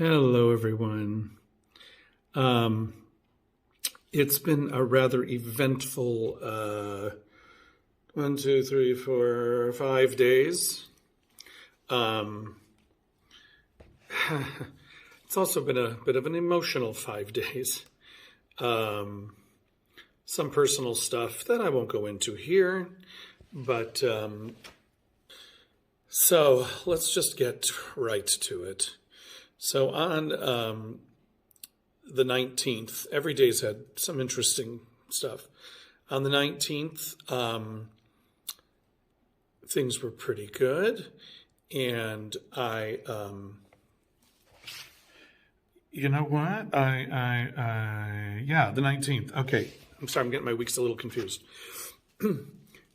Hello, everyone. Um, it's been a rather eventful 5 days. Um, it's also been a bit of an emotional 5 days. Um, some personal stuff that I won't go into here, but so let's just get right to it. So on the 19th, every day's had some interesting stuff. On the 19th, things were pretty good. And you know what? Yeah, the 19th. Okay. I'm sorry, I'm getting my weeks a little confused.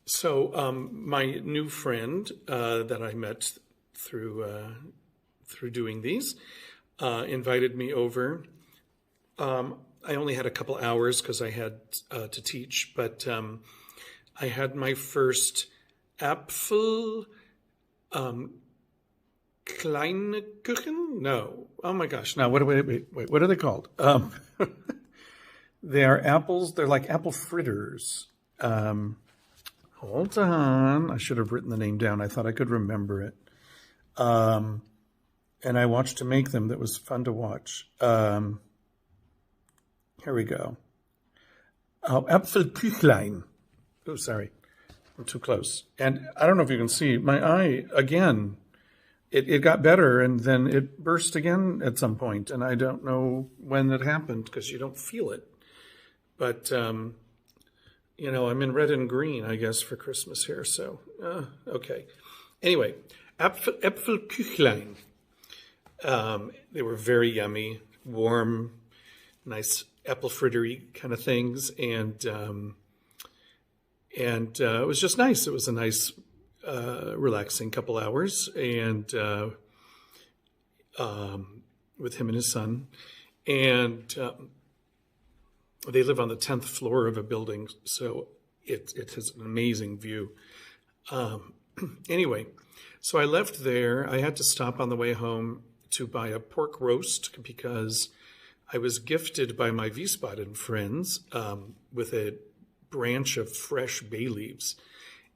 So my new friend that I met through doing these invited me over. I only had a couple hours because I had to teach, but I had my first Apfel Kleinkuchen? No. Oh my gosh. No, wait, what are they called? They are apples. They're like apple fritters. Hold on. I should have written the name down. I thought I could remember it. And I watched him make them. That was fun to watch. Here we go. Oh, Apfelküchlein. Oh, sorry. I'm too close. And I don't know if you can see my eye again. It got better and then it burst again at some point. And I don't know when it happened because you don't feel it. But, I'm in red and green, I guess, for Christmas here. So, okay. Anyway, Apfelküchlein. They were very yummy, warm, nice apple frittery kind of things, and it was just nice. It was a nice, relaxing couple hours, and with him and his son, and they live on the 10th floor of a building, so it has an amazing view. Anyway, so I left there. I had to stop on the way home to buy a pork roast because I was gifted by my Wiesbaden friends with a branch of fresh bay leaves.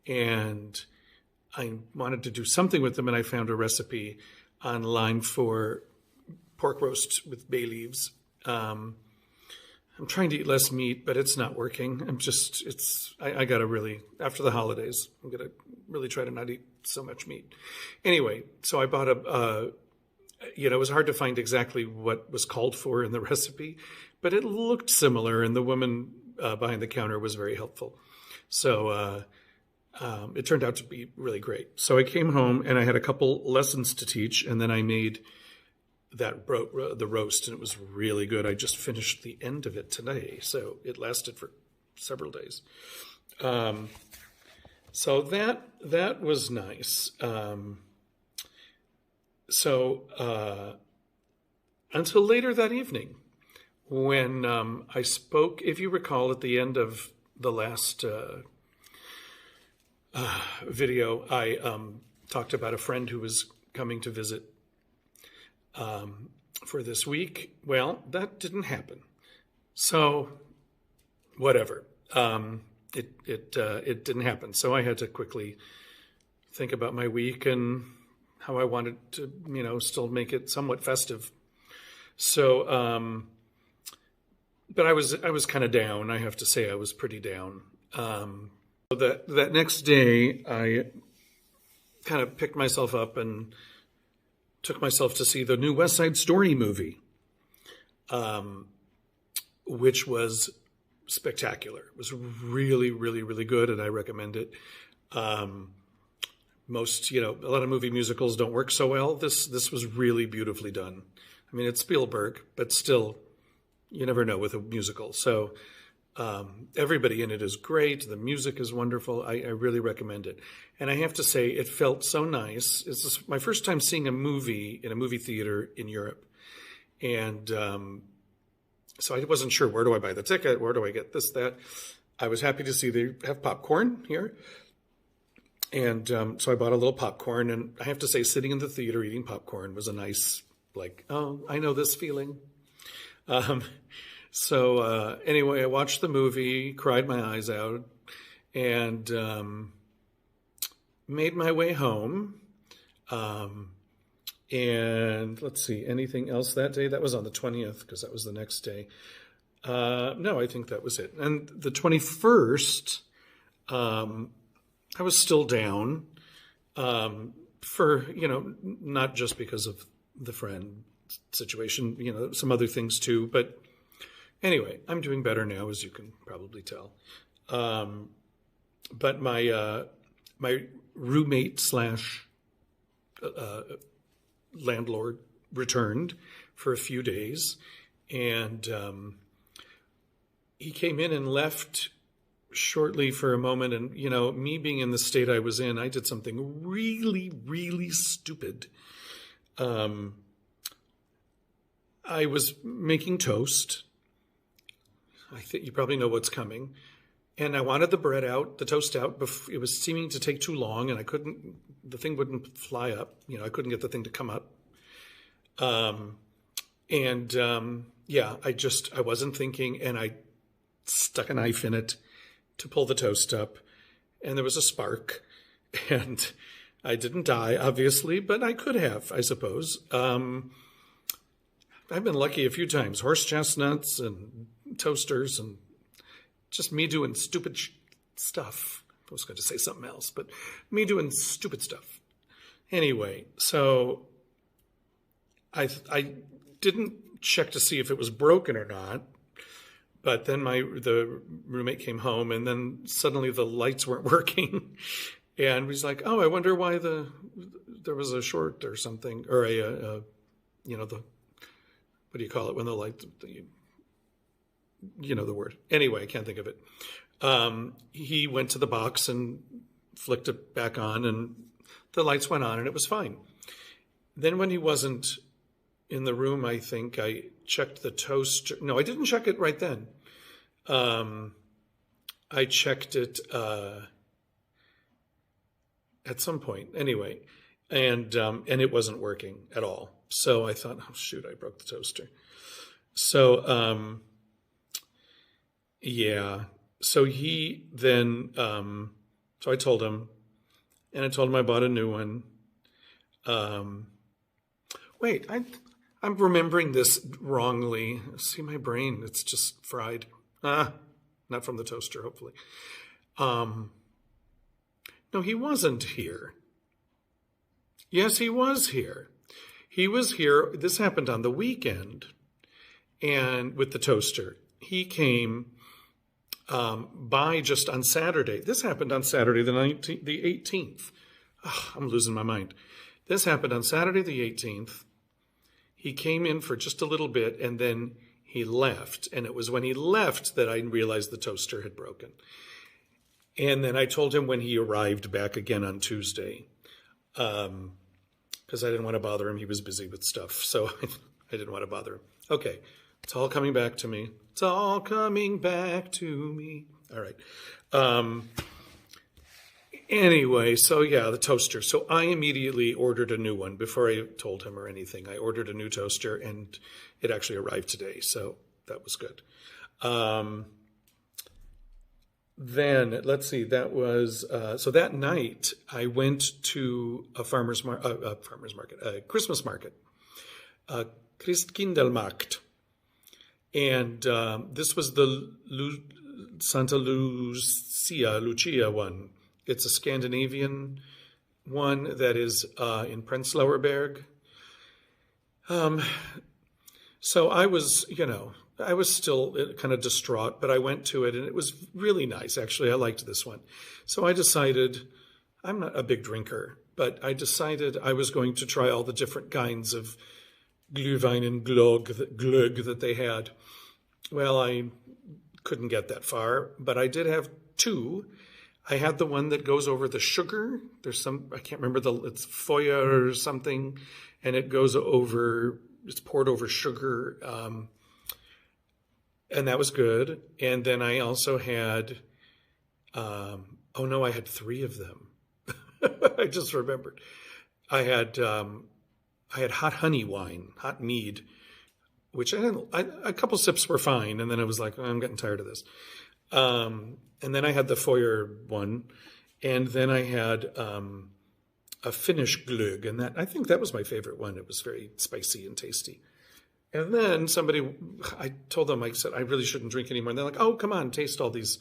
And I wanted to do something with them, and I found a recipe online for pork roast with bay leaves. I'm trying to eat less meat, but it's not working. I got to really, after the holidays, I'm going to really try to not eat so much meat. Anyway, so I bought it was hard to find exactly what was called for in the recipe, but it looked similar, and the woman behind the counter was very helpful. So it turned out to be really great. So I came home, and I had a couple lessons to teach, and then I made the roast, and it was really good. I just finished the end of it today, so it lasted for several days. So that was nice. So until later that evening, when I spoke, if you recall, at the end of the last video, I talked about a friend who was coming to visit for this week. Well, that didn't happen. So whatever. It didn't happen. So I had to quickly think about my week and how I wanted to, still make it somewhat festive. So, but I was kind of down. I have to say I was pretty down. So that next day, I kind of picked myself up and took myself to see the new West Side Story movie, which was spectacular. It was really, really, really good, and I recommend it. A lot of movie musicals don't work so well. This was really beautifully done. I mean, it's Spielberg, but still, you never know with a musical. So everybody in it is great. The music is wonderful. I really recommend it. And I have to say, it felt so nice. It's my first time seeing a movie in a movie theater in Europe. And so I wasn't sure, where do I buy the ticket? Where do I get this, that? I was happy to see they have popcorn here. And so I bought a little popcorn. And I have to say, sitting in the theater eating popcorn was a nice like, oh, I know this feeling. Um, so anyway, I watched the movie, cried my eyes out, and made my way home. Um, and let's see, anything else that day? That was on the 20th because that was the next day. No, I think that was it. And the 21st, I was still down for, not just because of the friend situation, some other things too. But anyway, I'm doing better now, as you can probably tell. But my roommate slash landlord returned for a few days, and he came in and left shortly for a moment. And, me being in the state I was in, I did something really, really stupid. I was making toast. I think you probably know what's coming. And I wanted the toast out. It was seeming to take too long, and the thing wouldn't fly up. I couldn't get the thing to come up. I wasn't thinking, and I stuck a knife in it to pull the toast up, and there was a spark, and I didn't die, obviously, but I could have, I suppose. I've been lucky a few times, horse chestnuts and toasters, and just me doing stupid stuff. I was going to say something else, but me doing stupid stuff. Anyway, so I didn't check to see if it was broken or not. But then the roommate came home, and then suddenly the lights weren't working, and he's like, "Oh, I wonder why there was a short or something, or the what do you call it when the light, the word. Anyway, I can't think of it. He went to the box and flicked it back on, and the lights went on, and it was fine. Then when he wasn't in the room, I think I checked the toaster. No, I didn't check it right then. I checked it at some point anyway, and it wasn't working at all. So I thought, oh shoot, I broke the toaster. So so he then so I told him, and I told him I bought a new one. Wait, I'm remembering this wrongly. See, my brain, it's just fried. Not from the toaster, hopefully. No, he wasn't here. Yes, he was here. He was here. This happened on the weekend, and with the toaster. He came by just on Saturday. This happened on Saturday the 18th. Oh, I'm losing my mind. This happened on Saturday the 18th. He came in for just a little bit, and then he left. And it was when he left that I realized the toaster had broken. And then I told him when he arrived back again on Tuesday, because I didn't want to bother him. He was busy with stuff, so I didn't want to bother him. Okay, it's all coming back to me. It's all coming back to me. All right. Anyway, so yeah, the toaster. So I immediately ordered a new one before I told him or anything. I ordered a new toaster, and it actually arrived today, so that was good. Then, let's see, that was, so that night I went to a Christmas market, Christkindlmarkt. And this was the Santa Lucia one. It's a Scandinavian one that is in Prenzlauer Berg. So I was, I was still kind of distraught, but I went to it, and it was really nice. Actually, I liked this one. So I decided, I'm not a big drinker, but I decided I was going to try all the different kinds of Glühwein and glögg that they had. Well, I couldn't get that far, but I did have two. I had the one that goes over the sugar. There's I can't remember it's Feuer or something, and it goes over, it's poured over sugar, and that was good. And then I also had, I had three of them. I just remembered. I had I had hot honey wine, hot mead, which I didn't. A couple sips were fine, and then I was like, oh, I'm getting tired of this. And then I had the Feuer one, and then I had a Finnish glögg, and I think that was my favorite one. It was very spicy and tasty. And then I told them, I said, I really shouldn't drink anymore. And they're like, oh, come on, taste all these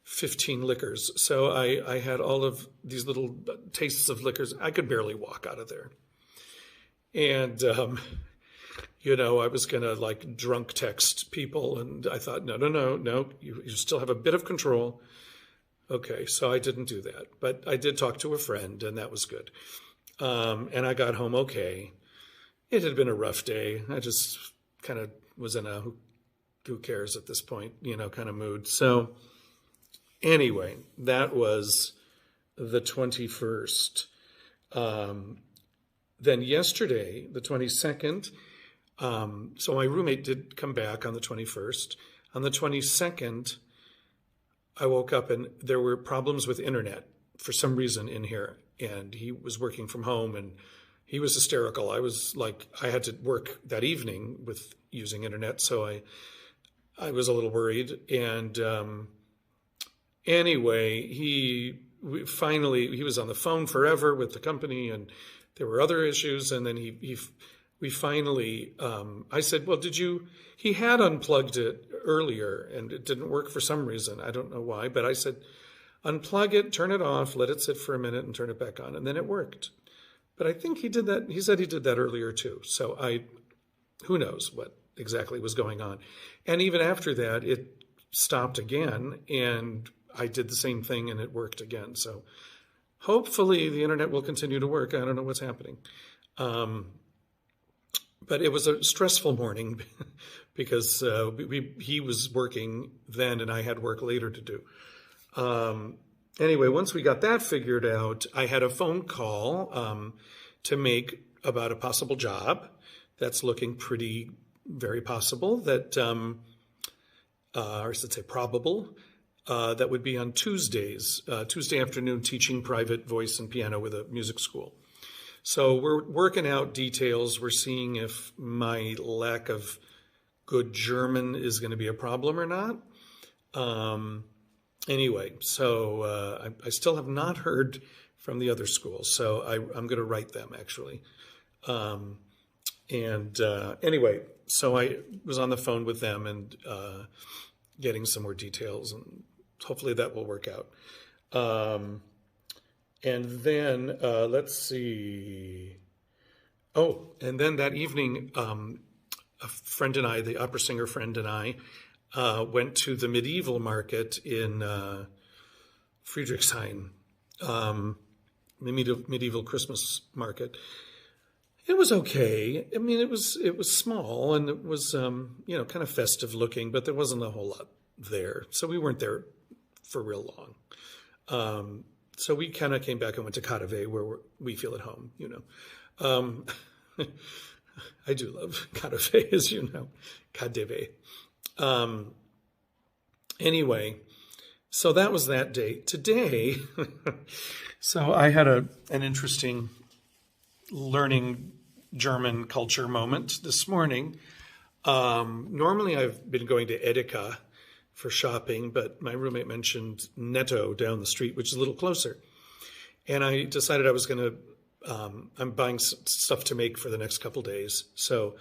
15 liquors. So I had all of these little tastes of liquors. I could barely walk out of there. And, I was going to like drunk text people. And I thought, no, you still have a bit of control. Okay, so I didn't do that. But I did talk to a friend, and that was good. And I got home okay. It had been a rough day. I just kind of was in a who cares at this point, kind of mood. So anyway, that was the 21st. Then yesterday, the 22nd, so my roommate did come back on the 21st. On the 22nd, I woke up and there were problems with internet for some reason in here. And he was working from home and he was hysterical. I was like, I had to work that evening with using internet, so I was a little worried. And anyway, he was on the phone forever with the company, and there were other issues. And then we finally, I said, well, he had unplugged it earlier and it didn't work for some reason. I don't know why, but I said, unplug it, turn it off, let it sit for a minute and turn it back on. And then it worked. But I think he did that. He said he did that earlier too. So who knows what exactly was going on. And even after that, it stopped again and I did the same thing and it worked again. So hopefully the internet will continue to work. I don't know what's happening. But it was a stressful morning because he was working then and I had work later to do. Anyway, once we got that figured out, I had a phone call to make about a possible job that's looking very possible, that, or I should say probable, that would be on Tuesdays, Tuesday afternoon, teaching private voice and piano with a music school. So we're working out details. We're seeing if my lack of good German is going to be a problem or not. Anyway, so I still have not heard from the other schools, so I'm going to write them, actually. Anyway, so I was on the phone with them and getting some more details, and hopefully that will work out. And then, let's see. Oh, and then that evening, a friend and I, the opera singer friend and I, went to the medieval market in Friedrichshain, medieval Christmas market. It was okay. I mean, it was small and it was kind of festive looking, but there wasn't a whole lot there, so we weren't there for real long. So we kind of came back and went to Kadeve, where we feel at home. I do love Kadeve, as you know, Kadeve. Anyway, so that was that day. Today, so I had an interesting learning German culture moment this morning. Normally I've been going to Edeka for shopping, but my roommate mentioned Netto down the street, which is a little closer. And I decided I was going to, I'm buying stuff to make for the next couple days. So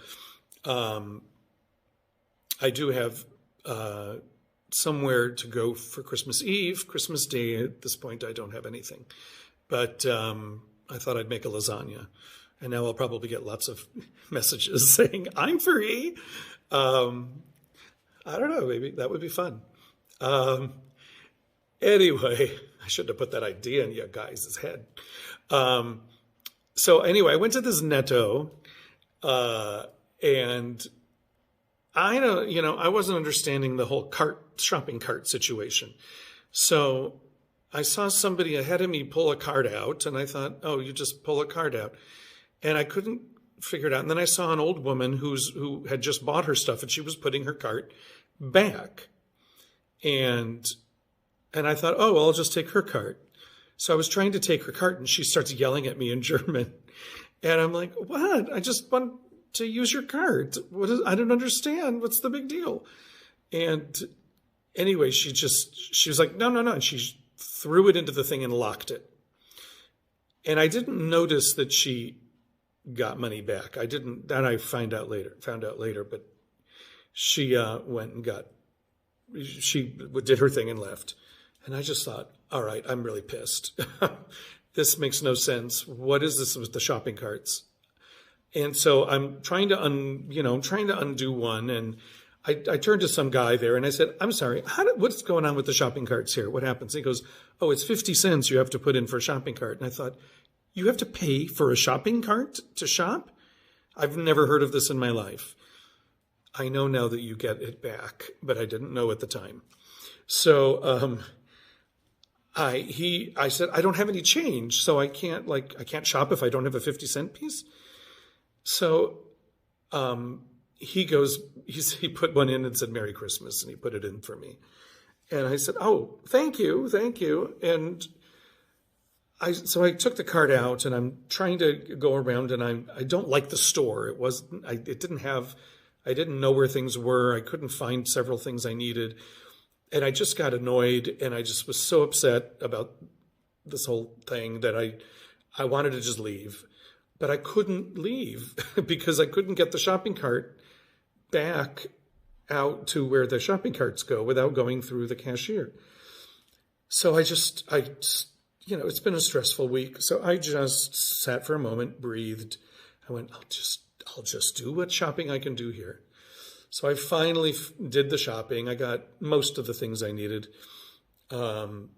I do have somewhere to go for Christmas Eve. Christmas Day, at this point, I don't have anything. But I thought I'd make a lasagna. And now I'll probably get lots of messages saying, I'm free. I don't know, maybe that would be fun. Anyway, I shouldn't have put that idea in you guys' head. So anyway, I went to this Netto, and I wasn't understanding the whole shopping cart situation. So I saw somebody ahead of me pull a cart out, and I thought, oh, you just pull a cart out. And I couldn't figure it out. And then I saw an old woman who had just bought her stuff, and she was putting her cart back. And I thought, oh, well, I'll just take her cart. So I was trying to take her cart, and she starts yelling at me in German. And I'm like, what? I just want to use your card. I don't understand. What's the big deal? And anyway, she was like, no, no, no. And she threw it into the thing and locked it. And I didn't notice that she got money back. I didn't, that I found out later, but she went and she did her thing and left. And I just thought, all right, I'm really pissed. This makes no sense. What is this with the shopping carts? And so I'm trying to undo one. And I turned to some guy there and I said, I'm sorry, what's going on with the shopping carts here? What happens? He goes, oh, it's 50 cents you have to put in for a shopping cart. And I thought, you have to pay for a shopping cart to shop? I've never heard of this in my life. I know now that you get it back, but I didn't know at the time. So I said, I don't have any change, so I can't shop if I don't have a 50-cent piece. So he put one in and said, Merry Christmas, and he put it in for me. And I said, oh, thank you. And so I took the card out and I'm trying to go around and I don't like the store. I didn't know where things were. I couldn't find several things I needed. And I just got annoyed and I just was so upset about this whole thing that I wanted to just leave. But I couldn't leave because I couldn't get the shopping cart back out to where the shopping carts go without going through the cashier. So it's been a stressful week. So I just sat for a moment, breathed. I went, I'll just do what shopping I can do here. So I finally did the shopping. I got most of the things I needed. And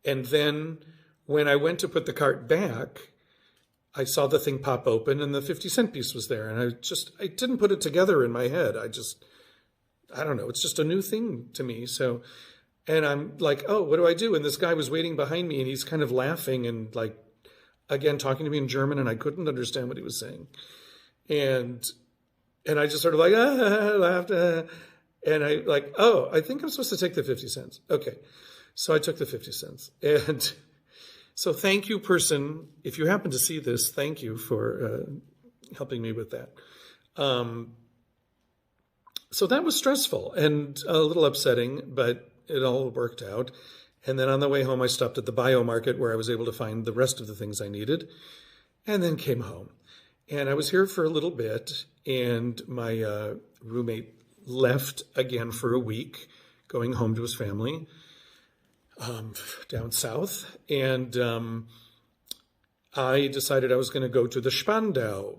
then when I went to put the cart back, I saw the thing pop open and the 50-cent piece was there. And I didn't put it together in my head. I don't know. It's just a new thing to me. So, and I'm like, oh, what do I do? And this guy was waiting behind me and he's kind of laughing and again, talking to me in German, and I couldn't understand what he was saying. And I just sort of laughed. And I think I'm supposed to take the 50 cents. Okay. So I took the 50 cents. And so thank you, person. If you happen to see this, thank you for helping me with that. So that was stressful and a little upsetting, but it all worked out. And then on the way home, I stopped at the bio market where I was able to find the rest of the things I needed and then came home. And I was here for a little bit, and my roommate left again for a week, going home to his family down south. And I decided I was going to go to the Spandau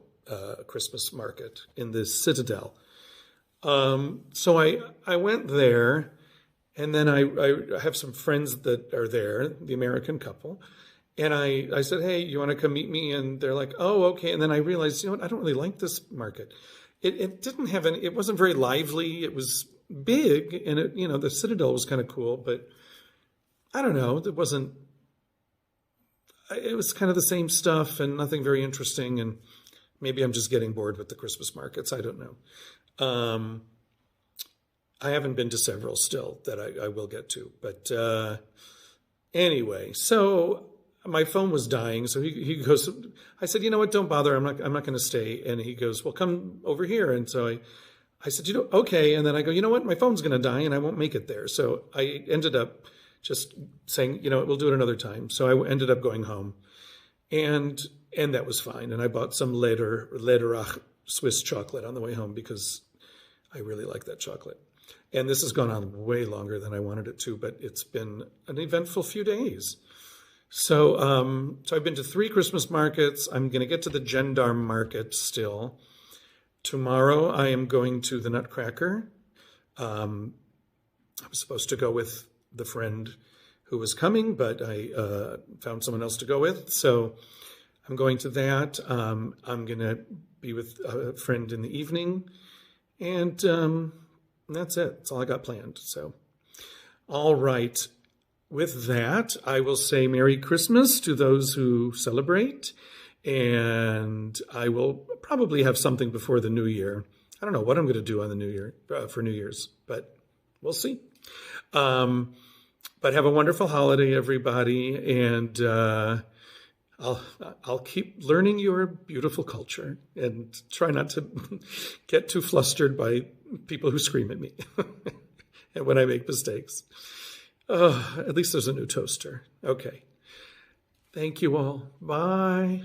Christmas market in the Citadel. So I went there, and then I have some friends that are there, the American couple. And I said, hey, you want to come meet me? And they're like, oh, okay. And then I realized, you know what, I don't really like this market. It didn't have it wasn't very lively. It was big, and the Citadel was kind of cool, but I don't know. It was kind of the same stuff and nothing very interesting. And maybe I'm just getting bored with the Christmas markets. I don't know. I haven't been to several still that I will get to. But anyway, so my phone was dying. So he goes, I said, you know what, don't bother. I'm not going to stay. And he goes, well, come over here. And so I said, okay. And then I go, you know what, my phone's going to die and I won't make it there. So I ended up just saying, we'll do it another time. So I ended up going home and that was fine. And I bought some Lederach Swiss chocolate on the way home because I really like that chocolate. And this has gone on way longer than I wanted it to, but it's been an eventful few days. So I've been to 3 Christmas markets. I'm going to get to the Gendarme market still. Tomorrow I am going to the Nutcracker. I was supposed to go with the friend who was coming, but I found someone else to go with. So I'm going to that. I'm going to be with a friend in the evening. And that's it. That's all I got planned. So, all right. With that, I will say Merry Christmas to those who celebrate. And I will probably have something before the New Year. I don't know what I'm going to do on the New Year for New Year's, but we'll see. But have a wonderful holiday, everybody. And I'll I'll keep learning your beautiful culture and try not to get too flustered by people who scream at me and when I make mistakes. At least there's a new toaster. Okay. Thank you all. Bye.